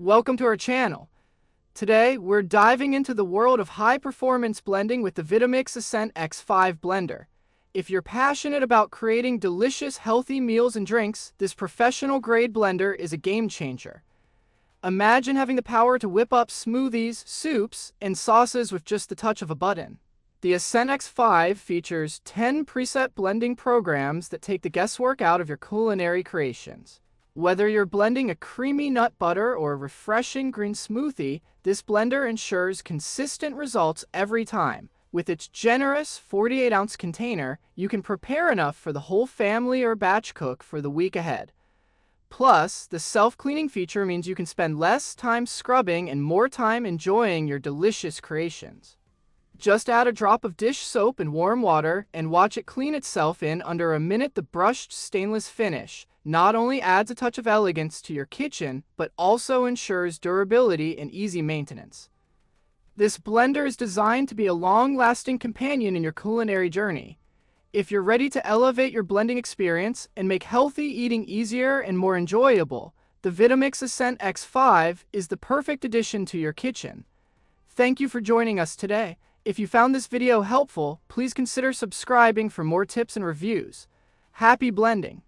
Welcome to our channel. Today, we're diving into the world of high-performance blending with the Vitamix Ascent X blender. If you're passionate about creating delicious, healthy meals and drinks, this professional-grade blender is a game-changer. Imagine having the power to whip up smoothies, soups, and sauces with just the touch of a button. The Ascent X features 10 preset blending programs that take the guesswork out of your culinary creations. Whether you're blending a creamy nut butter or a refreshing green smoothie, this blender ensures consistent results every time. With its generous 48-ounce container, you can prepare enough for the whole family or batch cook for the week ahead. Plus, the self-cleaning feature means you can spend less time scrubbing and more time enjoying your delicious creations. Just add a drop of dish soap and warm water and watch it clean itself in under a minute. The brushed stainless finish not only adds a touch of elegance to your kitchen, but also ensures durability and easy maintenance. This blender is designed to be a long-lasting companion in your culinary journey. If you're ready to elevate your blending experience and make healthy eating easier and more enjoyable, the Vitamix Ascent X is the perfect addition to your kitchen. Thank you for joining us today. If you found this video helpful, please consider subscribing for more tips and reviews. Happy blending!